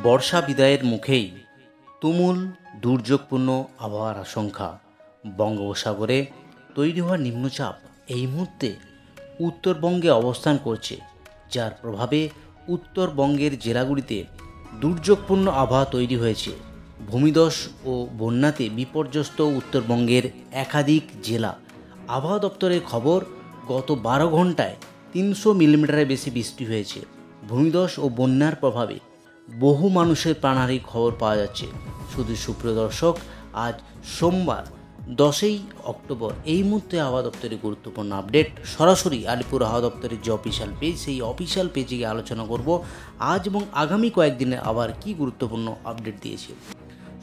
বর্ষা বিদায়ের মুখেই তুমুল দুর্যোগপূর্ণ আবহাওয়ার আশঙ্কা। বঙ্গোপসাগরে তৈরি হওয়া নিম্নচাপ এই মুহূর্তে উত্তরবঙ্গে অবস্থান করছে, যার প্রভাবে উত্তরবঙ্গের জেলাগুলিতে দুর্যোগপূর্ণ আবহাওয়া তৈরি হয়েছে। ভূমিধস ও বন্যাতে বিপর্যস্ত উত্তরবঙ্গের একাধিক জেলা। আবহাওয়া দপ্তরের খবর, গত 12 ঘন্টায় 300 মিলিমিটারের বেশি বৃষ্টি হয়েছে। ভূমিধস ও বন্যার প্রভাবে বহু মানুষের প্রাণহানির খবর পাওয়া যাচ্ছে। শুধু সুপ্রিয় দর্শক, আজ সোমবার 10ই অক্টোবর এই মুহূর্তে আবহাওয়া দপ্তরের গুরুত্বপূর্ণ আপডেট সরাসরি আলিপুর আবহাওয়া দপ্তরের যে অফিসিয়াল পেজ, সেই অফিসিয়াল পেজে গিয়ে আলোচনা করব আজ এবং আগামী কয়েকদিনে আবার কি গুরুত্বপূর্ণ আপডেট দিয়েছে।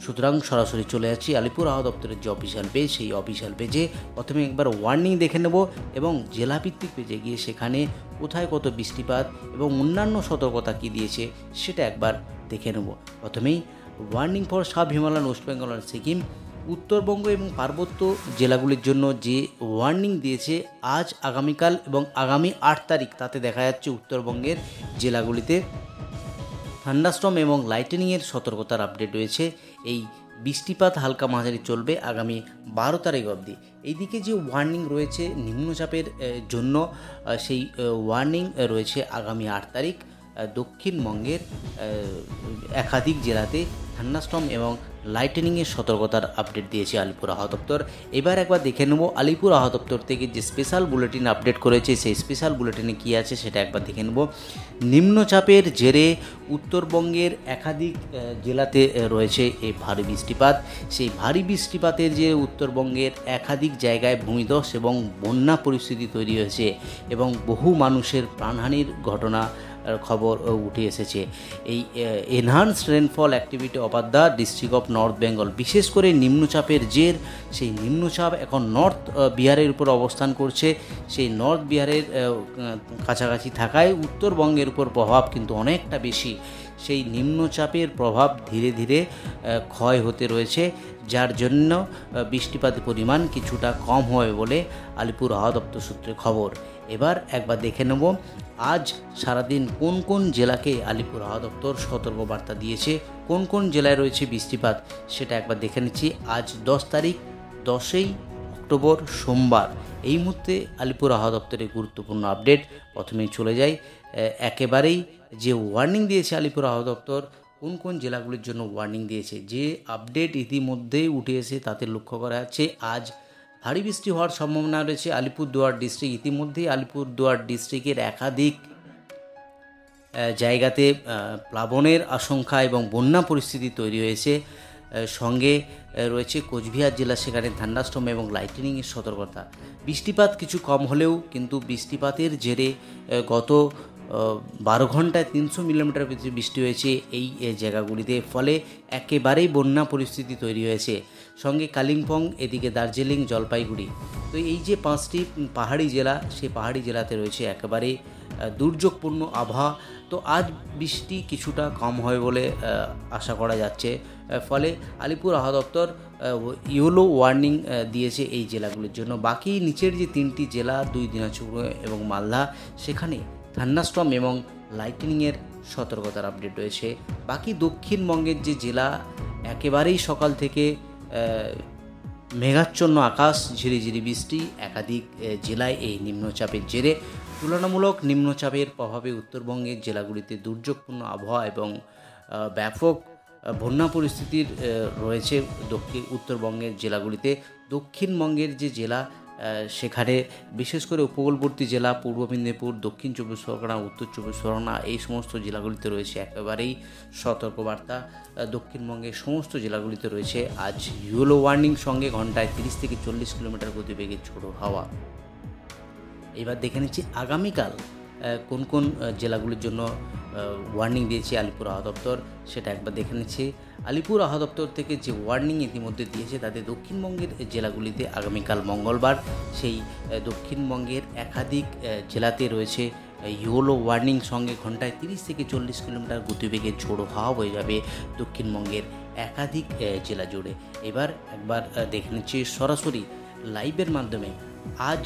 সুতরাং সরাসরি চলে যাচ্ছি আলিপুর আবহাওয়া দপ্তরের যে অফিসিয়াল পেজ, সেই অফিসিয়াল পেজে প্রথমে একবার ওয়ার্নিং দেখে নেব এবং জেলাভিত্তিক পেজে গিয়ে সেখানে কোথায় কত বৃষ্টিপাত এবং অন্যান্য সতর্কতা কী দিয়েছে সেটা একবার দেখে নেব। প্রথমেই warning for sub Himalayan, West Bengal আর সিকিম। উত্তরবঙ্গ এবং পার্বত্য জেলাগুলির জন্য যে ওয়ার্নিং দিয়েছে আজ, আগামীকাল এবং আগামী 8 তারিখ, তাতে দেখা যাচ্ছে উত্তরবঙ্গের জেলাগুলিতে থান্ডারস্টর্ম এবং লাইটেনিংয়ের সতর্কতার আপডেট রয়েছে। এই বৃষ্টিপাত হালকা মাঝারি চলবে আগামী 12 তারিখ অবধি। এইদিকে যে ওয়ার্নিং রয়েছে নিম্নচাপের জন্য, সেই ওয়ার্নিং রয়েছে আগামী 8 তারিখ। দক্ষিণবঙ্গের একাধিক জেলাতে থান্ডারস্টর্ম এবং লাইটেনিংয়ের সতর্কতার আপডেট দিয়েছে আলিপুর আবহাওয়া দপ্তর। এবার একবার দেখে নেব আলিপুর আবহাওয়া দপ্তর থেকে যে স্পেশাল বুলেটিন আপডেট করেছে, সেই স্পেশাল বুলেটিনে কী আছে সেটা একবার দেখে নেব। নিম্নচাপের জেরে উত্তরবঙ্গের একাধিক জেলাতে রয়েছে এই ভারী বৃষ্টিপাত। সেই ভারী বৃষ্টিপাতের যে উত্তরবঙ্গের একাধিক জায়গায় ভূমিধস এবং বন্যা পরিস্থিতি তৈরি হয়েছে এবং বহু মানুষের প্রাণহানির ঘটনা খবর উঠে এসেছে। এই enhanced rainfall activity of the district of north Bengal, বিশেষ করে নিম্নচাপের জের, সেই নিম্নচাপ এখন নর্থ বিহারের উপর অবস্থান করছে। সেই নর্থ বিহারের কাছাকাছি থাকায় উত্তরবঙ্গের উপর প্রভাব কিন্তু অনেকটা বেশি। সেই নিম্নচাপের প্রভাব ধীরে ধীরে ক্ষয় হতে রয়েছে, যার জন্য বৃষ্টিপাতের পরিমাণ কিছুটা কম হবে বলে আলিপুর আবহাওয়া দপ্তর সূত্রে খবর। এবার একবার দেখে নেব আজ সারাদিন কোন কোন জেলাকে আলিপুর আবহাওয়া দপ্তর সতর্কবার্তা দিয়েছে, কোন কোন জেলায় রয়েছে বৃষ্টিপাত, সেটা একবার দেখে নিচ্ছি। আজ 10 তারিখ, 10ই অক্টোবর সোমবার, এই মুহূর্তে আলিপুর আবহাওয়া দপ্তরের গুরুত্বপূর্ণ আপডেট। প্রথমেই চলে যাই একেবারেই যে ওয়ার্নিং দিয়েছে আলিপুর আবহাওয়া দপ্তর, কোন কোন জেলাগুলির জন্য ওয়ার্নিং দিয়েছে, যে আপডেট ইতিমধ্যেই উঠে এসে তাতে লক্ষ্য করা যাচ্ছে আজ ভারী বৃষ্টি হওয়ার সম্ভাবনা রয়েছে আলিপুরদুয়ার ডিস্ট্রিক্ট। ইতিমধ্যেই আলিপুরদুয়ার ডিস্ট্রিক্টের একাধিক জায়গাতে প্লাবনের আশঙ্কা এবং বন্যা পরিস্থিতি তৈরি হয়েছে। সঙ্গে রয়েছে কোচবিহার জেলা, সেখানে থান্ডারস্টর্ম এবং লাইটেনিংয়ের সতর্কতা। বৃষ্টিপাত কিছু কম হলেও কিন্তু বৃষ্টিপাতের জেরে গত 12 ঘন্টায় 300 মিলিমিটার বৃষ্টি হয়েছে এই জায়গাগুলিতে, ফলে একেবারেই বন্যা পরিস্থিতি তৈরি হয়েছে। সঙ্গে কালিম্পং, এদিকে দার্জিলিং, জলপাইগুড়ি, তো এই যে 5টি পাহাড়ি জেলা, সেই পাহাড়ি জেলাতে রয়েছে একেবারে দুর্যোগপূর্ণ আবহাওয়া। তো আজ বৃষ্টি কিছুটা কম হয় বলে আশা করা যাচ্ছে, ফলে আলিপুর আবহাওয়া দপ্তর ইয়েলো ওয়ার্নিং দিয়েছে এই জেলাগুলির জন্য। বাকি নিচের যে 3টি জেলা, 2 দিনাজপুর এবং মালদা, সেখানে থান্ডারস্টর্ম এবং লাইটেনিংয়ের সতর্কতার আপডেট রয়েছে। বাকি দক্ষিণবঙ্গের যে জেলা, একেবারেই সকাল থেকে মেঘাচ্ছন্ন আকাশ, ঝিরিঝিরি বৃষ্টি। একাধিক জেলায় এই নিম্নচাপের জেরে তুলনামূলক নিম্নচাপের প্রভাবে উত্তরবঙ্গের জেলাগুলিতে দুর্যোগপূর্ণ আবহাওয়া এবং ব্যাপক বন্যা পরিস্থিতির রয়েছে উত্তরবঙ্গের জেলাগুলিতে। দক্ষিণবঙ্গের যে জেলা, সেখানে বিশেষ করে উপকূলবর্তী জেলা, পূর্ব মেদিনীপুর, দক্ষিণ 24 পরগনা, উত্তর 24 পরগনা, এই সমস্ত জেলাগুলিতে রয়েছে একেবারেই সতর্কবার্তা। দক্ষিণবঙ্গের সমস্ত জেলাগুলিতে রয়েছে আজ ইয়েলো ওয়ার্নিং, সঙ্গে ঘন্টায় 30 থেকে 40 কিলোমিটার গতিবেগে ঝোড়ো হাওয়া। এবার দেখে নিচ্ছি আগামীকাল কোন কোন জেলাগুলির জন্য ওয়ার্নিং দিয়েছে আলিপুর আবহাওয়া দপ্তর, সেটা একবার দেখে নিচ্ছি। আলিপুর আবহাওয়া দপ্তর থেকে যে ওয়ার্নিং ইতিমধ্যে দিয়েছে, তাতে দক্ষিণবঙ্গের জেলাগুলিতে আগামীকাল মঙ্গলবার সেই দক্ষিণবঙ্গের একাধিক জেলাতে রয়েছে ইয়েলো ওয়ার্নিং, সঙ্গে ঘন্টায় 30 থেকে 40 কিলোমিটার গতিবেগে ঝোড়ো হাওয়া বয়ে যাবে দক্ষিণবঙ্গের একাধিক জেলা জুড়ে। এবার একবার দেখে নিচ্ছি সরাসরি লাইভের মাধ্যমে আজ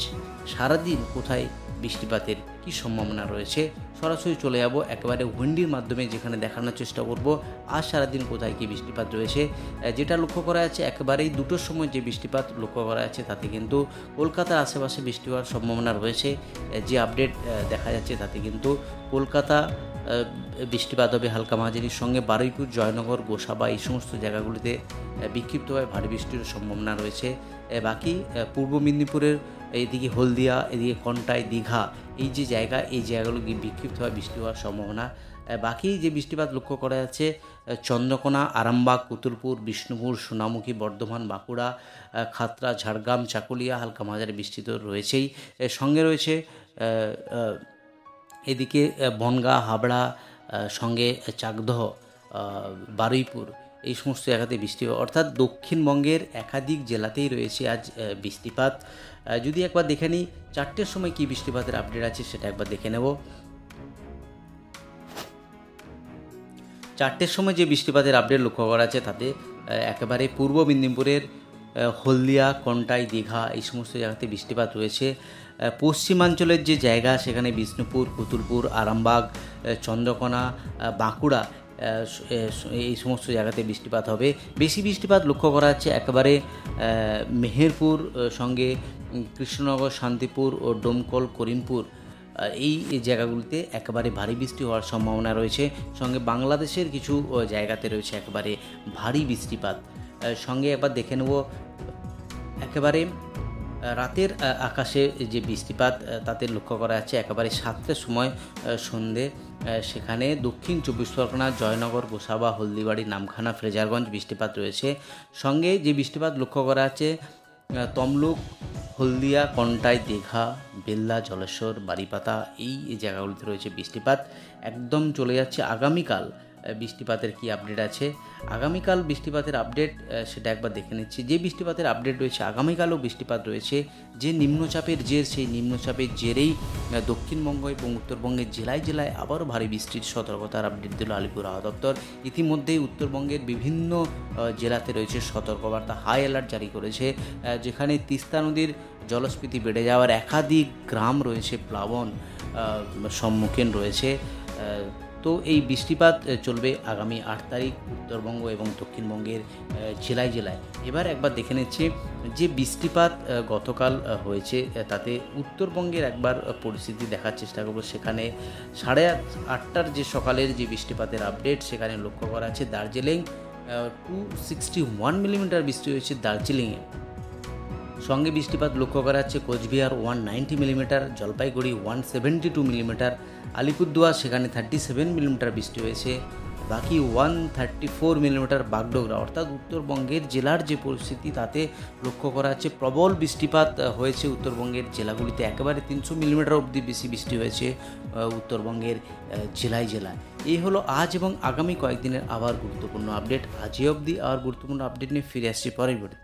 সারাদিন কোথায় বৃষ্টিপাতের কী সম্ভাবনা রয়েছে সরাসরি চলে যাব একেবারে উইন্ডির মাধ্যমে, যেখানে দেখানোর চেষ্টা করব আজ সারাদিন কোথায় কী বৃষ্টিপাত রয়েছে। যেটা লক্ষ্য করা যাচ্ছে একেবারেই 2টোর সময় যে বৃষ্টিপাত লক্ষ্য করা যাচ্ছে তাতে কিন্তু কলকাতার আশেপাশে বৃষ্টি হওয়ার সম্ভাবনা রয়েছে। যে আপডেট দেখা যাচ্ছে তাতে কিন্তু কলকাতা বৃষ্টিপাত হবে হালকা মাঝারির সঙ্গে বারুইপুর, জয়নগর, গোসাবা এই সমস্ত জায়গাগুলিতে বিক্ষিপ্তভাবে ভারী বৃষ্টির সম্ভাবনা রয়েছে। বাকি পূর্ব মেদিনীপুরের এইদিকে হলদিয়া, এদিকে কন্টাই, দীঘা এই যে জায়গা, এই জায়গাগুলো বিক্ষিপ্তভাবে বৃষ্টি হওয়ার সম্ভাবনা। বাকি যে বৃষ্টিপাত লক্ষ্য করা যাচ্ছে চন্দ্রকোনা, আরামবাগ, কুতুলপুর, বিষ্ণুপুর, সোনামুখী, বর্ধমান, বাঁকুড়া, খাতড়া, ঝাড়গ্রাম, চাকুলিয়া হালকা মাঝারি বৃষ্টি তো রয়েছেই। সঙ্গে রয়েছে এদিকে বনগাঁ, হাবড়া, সঙ্গে চাকদহ, বারুইপুর এই সমস্ত জায়গাতে বৃষ্টি হবে, অর্থাৎ দক্ষিণবঙ্গের একাধিক জেলাতেই রয়েছে আজ বৃষ্টিপাত। যদি একবার দেখে নিই 4টের সময় কী বৃষ্টিপাতের আপডেট আছে সেটা একবার দেখে নেব। 4টের সময় যে বৃষ্টিপাতের আপডেট লক্ষ্য করা আছে তাতে একেবারে পূর্ব মেদিনীপুরের হলদিয়া, কন্টাই, দীঘা এই সমস্ত জায়গাতে বৃষ্টিপাত রয়েছে। পশ্চিমাঞ্চলের যে জায়গা সেখানে বিষ্ণুপুর, কুতুলপুর, আরামবাগ, চন্দ্রকোনা, বাঁকুড়া এই সমস্ত জায়গাতে বৃষ্টিপাত হবে। বেশি বৃষ্টিপাত লক্ষ্য করা যাচ্ছে একেবারে মেহেরপুর, সঙ্গে কৃষ্ণনগর, শান্তিপুর ও ডোমকল, করিমপুর এই জায়গাগুলিতে একেবারে ভারী বৃষ্টি হওয়ার সম্ভাবনা রয়েছে। সঙ্গে বাংলাদেশের কিছু জায়গাতে রয়েছে একেবারে ভারী বৃষ্টিপাত। সঙ্গে একবার দেখে নেব একেবারে রাতের আকাশে যে বৃষ্টিপাত তাতে লক্ষ্য করা যাচ্ছে একেবারে 7টার সময় সন্ধে সেখানে দক্ষিণ 24 পরগনা, জয়নগর, গোসাবা, হলদিবাড়ি, নামখানা, ফ্রেজারগঞ্জ বৃষ্টিপাত রয়েছে। সঙ্গে যে বৃষ্টিপাত লক্ষ্য করা যাচ্ছে তমলুক, হলদিয়া, কন্টাই, দীঘা, বেল্লা, জলেশ্বর, বারিপাতা এই জায়গাগুলিতে রয়েছে বৃষ্টিপাত। একদম চলে যাচ্ছে আগামীকাল বৃষ্টিপাতের কি আপডেট আছে। আগামীকাল বৃষ্টিপাতের আপডেট সেটা একবার দেখে নিচ্ছি। যে বৃষ্টিপাতের আপডেট রয়েছে আগামীকালও বৃষ্টিপাত রয়েছে। যে নিম্নচাপের জের, সেই নিম্নচাপের জেরেই দক্ষিণবঙ্গ এবং উত্তরবঙ্গের জেলায় জেলায় আবারও ভারী বৃষ্টির সতর্কতার আপডেট দিল আলিপুর আবহাওয়া দপ্তর। ইতিমধ্যেই উত্তরবঙ্গের বিভিন্ন জেলাতে রয়েছে সতর্কবার্তা, হাই অ্যালার্ট জারি করেছে। যেখানে তিস্তা নদীর জলস্ফীতি বেড়ে যাওয়ার একাধিক গ্রাম রয়েছে প্লাবন সম্মুখীন রয়েছে। তো এই বৃষ্টিপাত চলবে আগামী 8 তারিখ উত্তরবঙ্গ এবং দক্ষিণবঙ্গের জেলায় জেলায়। এবার একবার দেখে নিচ্ছে যে বৃষ্টিপাত গতকাল হয়েছে তাতে উত্তরবঙ্গের একবার পরিস্থিতি দেখার চেষ্টা করব। সেখানে 8:30টার যে সকালের যে বৃষ্টিপাতের আপডেট সেখানে লক্ষ্য করা আছে দার্জিলিং 261 মিলিমিটার বৃষ্টি হয়েছে দার্জিলিংয়ে। সঙ্গে বৃষ্টিপাত লক্ষ্য করা যাচ্ছে কোচবিহার 190 মিলিমিটার, জলপাইগুড়ি 172 মিলিমিটার, আলিপুরদুয়ার সেখানে 37 মিলিমিটার বৃষ্টি হয়েছে। বাকি 134 মিলিমিটার বাগডোগরা, অর্থাৎ উত্তরবঙ্গের জেলার যে পরিস্থিতি তাতে লক্ষ্য করা যাচ্ছে প্রবল বৃষ্টিপাত হয়েছে উত্তরবঙ্গের জেলাগুলিতে। একেবারে 300 মিলিমিটার অবধি বেশি বৃষ্টি হয়েছে উত্তরবঙ্গের জেলায় জেলায়। এই হলো আজ এবং আগামী কয়েকদিনের আবার গুরুত্বপূর্ণ আপডেট। আজই অবধি আর গুরুত্বপূর্ণ আপডেট নিয়ে ফিরে আসছি পরের ভিডিওতে।